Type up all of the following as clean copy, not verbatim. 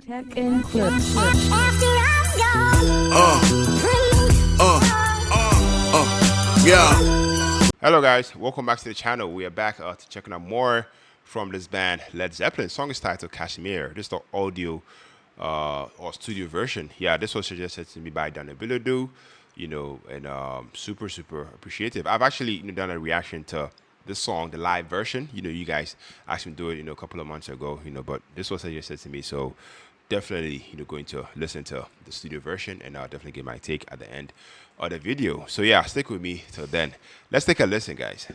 Tech and clips. Yeah. Hello guys, welcome back to the channel. We are back to checking out more from this band Led Zeppelin. The song is titled Kashmir. This is the audio or studio version. Yeah, this was suggested to me by Dana Biladu, and super appreciative. I've actually done a reaction to this song, the live version. You guys asked me to do it, a couple of months ago, but this was suggested to me, so definitely going to listen to the studio version, and I'll definitely give my take at the end of the video. So yeah, stick with me till then. Let's take a listen, guys.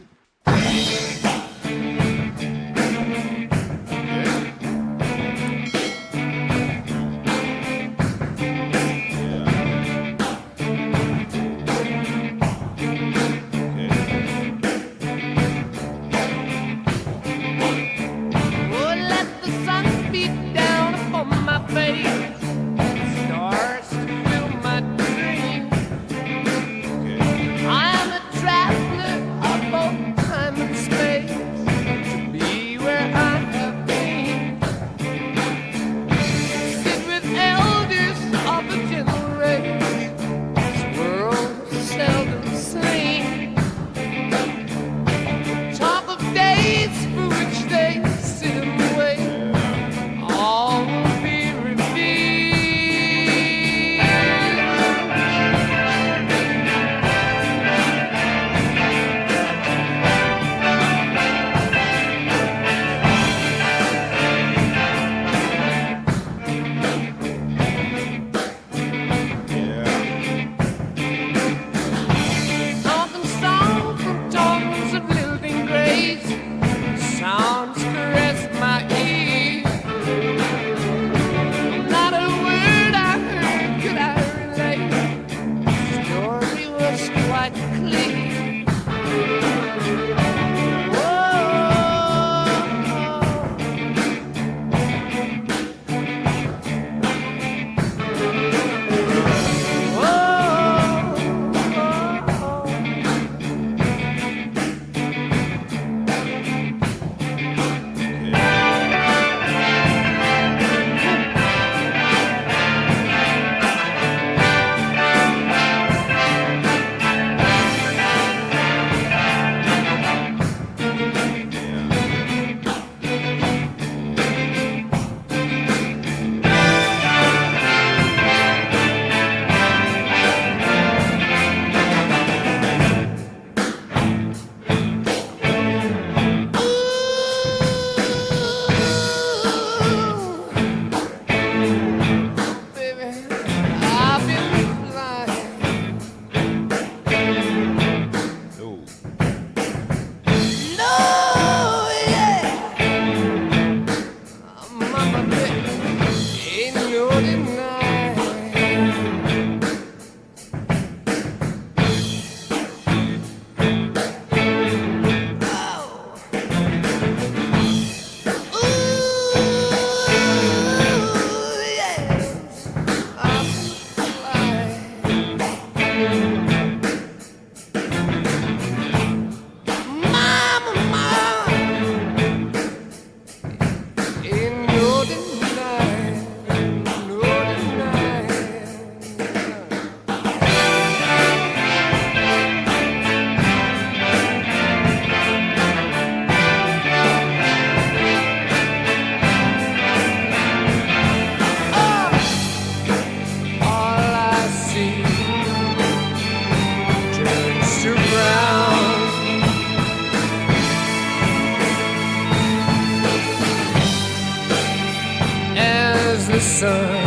The sun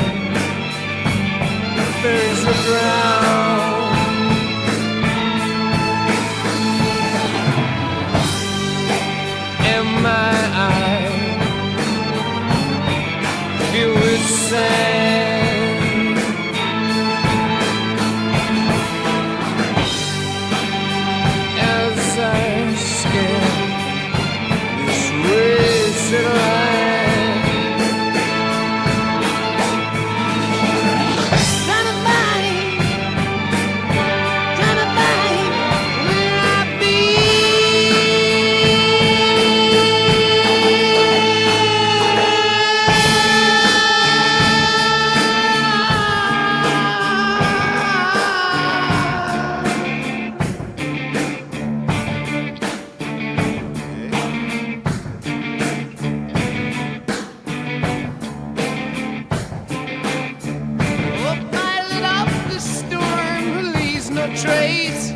burns the ground, and my eyes fill with sand as I scan this wasted life. trace,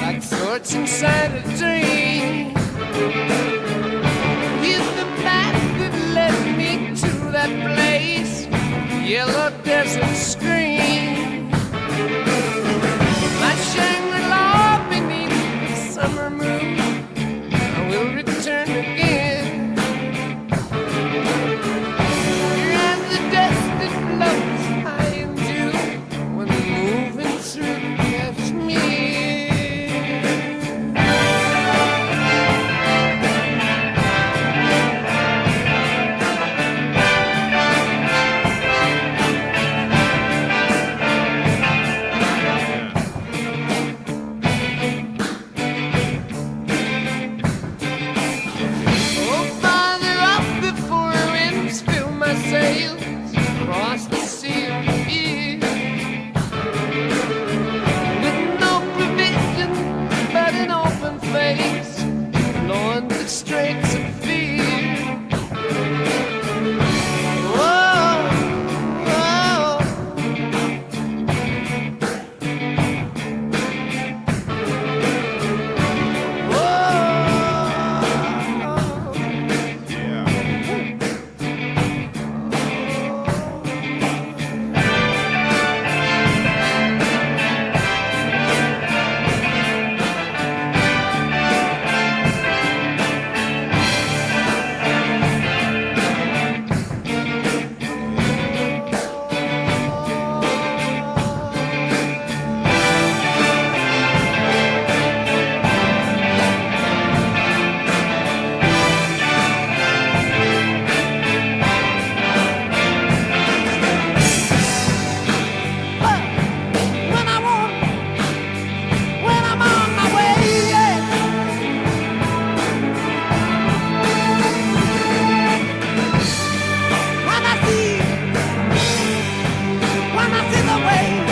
like thoughts inside a dream. He's the path that led me to that place, yellow desert screen. My Shangri-La beneath the summer moon, I will return again. And the dust that floats high into when moving through Kashmir. Oh, farther up before winds fill my sails across the sea of fear. With no provision but an open face, knowing the straits of fear. Whoa, whoa. Whoa. When I'm on my way, yeah. When I see the way you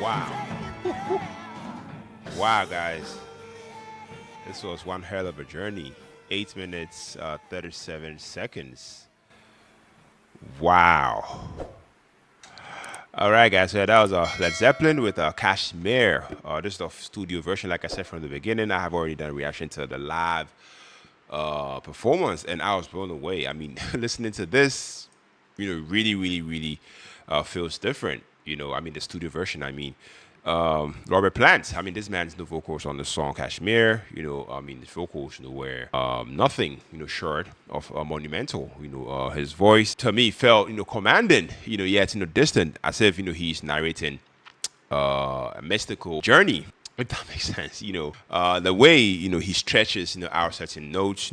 Wow. Wow, guys. This was one hell of a journey. 8 minutes, 37 seconds. Wow. All right, guys. So that was Led Zeppelin with Kashmir. This is the studio version. Like I said from the beginning, I have already done a reaction to the live performance, and I was blown away. I mean, listening to this, really feels different. I mean, the studio version. I mean, Robert Plant. I mean, this man's no vocals on the song Kashmir. I mean, his vocals, were nothing, short of monumental. His voice to me felt, commanding. Yet, distant, as if he's narrating a mystical journey. If that makes sense, the way he stretches out certain notes,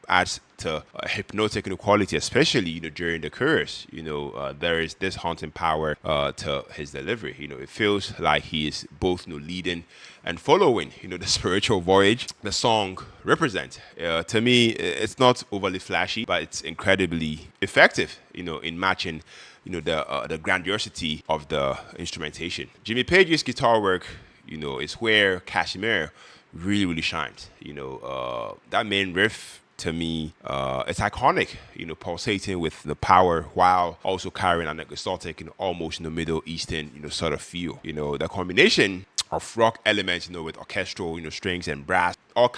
adds to hypnotic quality, especially during the chorus. There is this haunting power to his delivery. It feels like he is both leading and following. The spiritual voyage the song represents. To me, it's not overly flashy, but it's incredibly effective. In matching the grandiosity of the instrumentation. Jimmy Page's guitar work, is where Kashmir really shines. That main riff to me, it's iconic, pulsating with the power while also carrying an exotic, almost Middle Eastern, sort of feel. The combination of rock elements, with orchestral, strings and brass, all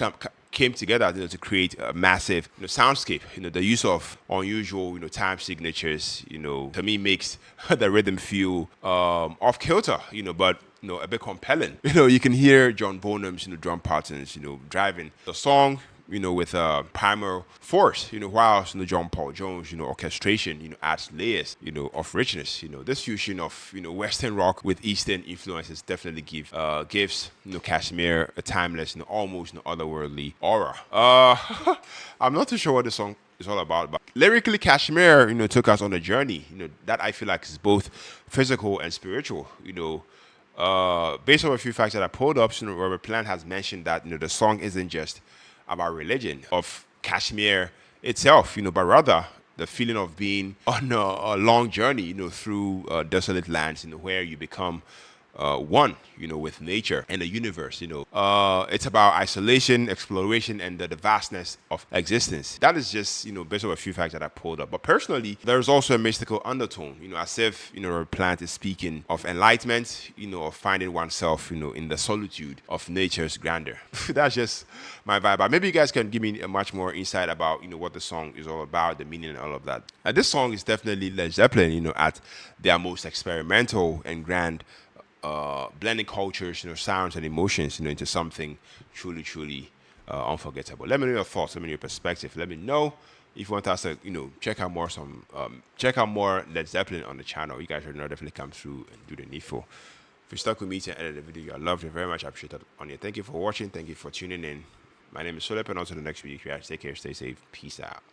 came together, to create a massive, soundscape. The use of unusual, time signatures, to me makes the rhythm feel off kilter, but a bit compelling. You can hear John Bonham's, drum patterns, driving the song, with primal force, whilst John Paul Jones, orchestration, adds layers, of richness. This fusion of Western rock with Eastern influences definitely gives Kashmir a timeless, almost otherworldly aura. I'm not too sure what the song is all about, but lyrically, Kashmir, took us on a journey, that I feel like is both physical and spiritual. Based on a few facts that I pulled up, Robert Plant has mentioned that the song isn't just about religion of Kashmir itself, but rather the feeling of being on a long journey, through desolate lands, where you become one, with nature and the universe. It's about isolation, exploration, and the vastness of existence. That is just, based on a few facts that I pulled up. But personally, there's also a mystical undertone, as if, a plant is speaking of enlightenment, of finding oneself, in the solitude of nature's grandeur. That's just my vibe. But maybe you guys can give me a much more insight about, what the song is all about, the meaning and all of that. This song is definitely Led Zeppelin, at their most experimental and grand, blending cultures, sounds and emotions, into something truly, truly unforgettable. Let me know your thoughts. Let me know your perspective. Let me know if you want us to, check out more Led Zeppelin on the channel. You guys should definitely come through and do the needful. If you stuck with me to edit the video, I loved it very much. I appreciate that on you. Thank you for watching. Thank you for tuning in. My name is Philip, and until the next video, take care, stay safe, peace out.